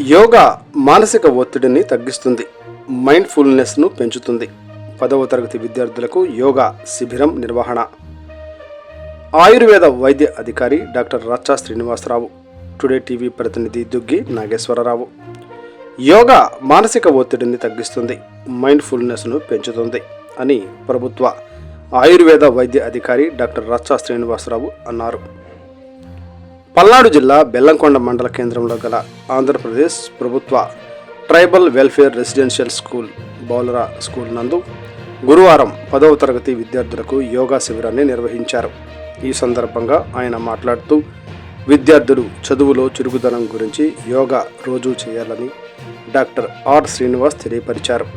యోగా మానసిక ఒత్తిడిని తగ్గిస్తుంది, మైండ్ఫుల్నెస్ను పెంచుతుంది. 10వ తరగతి విద్యార్థులకు యోగా శిబిరం నిర్వహణ. ఆయుర్వేద వైద్య అధికారి డాక్టర్ రచ్చా శ్రీనివాసరావు, టుడే టీవీ ప్రతినిధి దుగ్గి నాగేశ్వరరావు. యోగా మానసిక ఒత్తిడిని తగ్గిస్తుంది, మైండ్ఫుల్నెస్ను పెంచుతుంది అని ప్రభుత్వ ఆయుర్వేద వైద్య అధికారి డాక్టర్ రచ్చా శ్రీనివాసరావు అన్నారు. పల్నాడు జిల్లా బెల్లంకొండ మండల కేంద్రంలో గల ఆంధ్రప్రదేశ్ ప్రభుత్వ ట్రైబల్ వెల్ఫేర్ రెసిడెన్షియల్ స్కూల్ బౌలరా స్కూల్ నందు గురువారం 10వ తరగతి విద్యార్థులకు యోగా శిబిరాన్ని నిర్వహించారు. ఈ సందర్భంగా ఆయన మాట్లాడుతూ విద్యార్థులు చదువులో చురుకుదనం గురించి యోగా రోజూ చేయాలని డాక్టర్ ఆర్ శ్రీనివాస్ తెలియపరిచారు.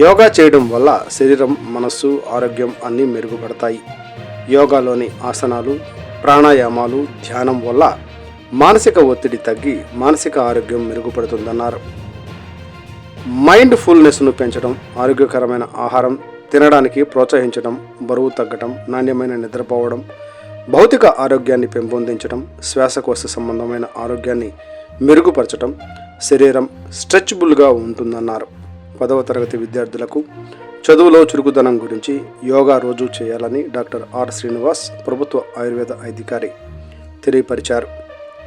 యోగా చేయడం వల్ల శరీరం, మనస్సు, ఆరోగ్యం అన్నీ మెరుగుపడతాయి. యోగాలోని ఆసనాలు, ప్రాణాయామాలు, ధ్యానం వల్ల మానసిక ఒత్తిడి తగ్గి మానసిక ఆరోగ్యం మెరుగుపడుతుందన్నారు. మైండ్ఫుల్నెస్ను పెంచడం, ఆరోగ్యకరమైన ఆహారం తినడానికి ప్రోత్సహించడం, బరువు తగ్గడం, నాణ్యమైన నిద్రపోవడం, భౌతిక ఆరోగ్యాన్ని పెంపొందించడం, శ్వాసకోశ సంబంధమైన ఆరోగ్యాన్ని మెరుగుపరచడం, శరీరం స్ట్రెచబుల్గా ఉంటుందన్నారు. 10వ తరగతి విద్యార్థులకు చదువులో చురుకుదనం గురించి యోగా రోజు చేయాలని డాక్టర్ ఆర్ శ్రీనివాస్ ప్రభుత్వ ఆయుర్వేద అధికారి తెలియపరిచారు.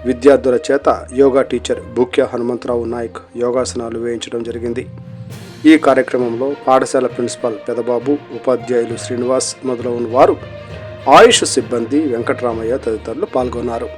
విద్యార్థుల చేత యోగా టీచర్ భూక్య హనుమంతరావు నాయక్ యోగాసనాలు వేయించడం జరిగింది. ఈ కార్యక్రమంలో పాఠశాల ప్రిన్సిపాల్ పెదబాబు, ఉపాధ్యాయులు శ్రీనివాస్ మొదలైన వారు, ఆయుష్ సిబ్బంది వెంకటరామయ్య తదితరులు పాల్గొన్నారు.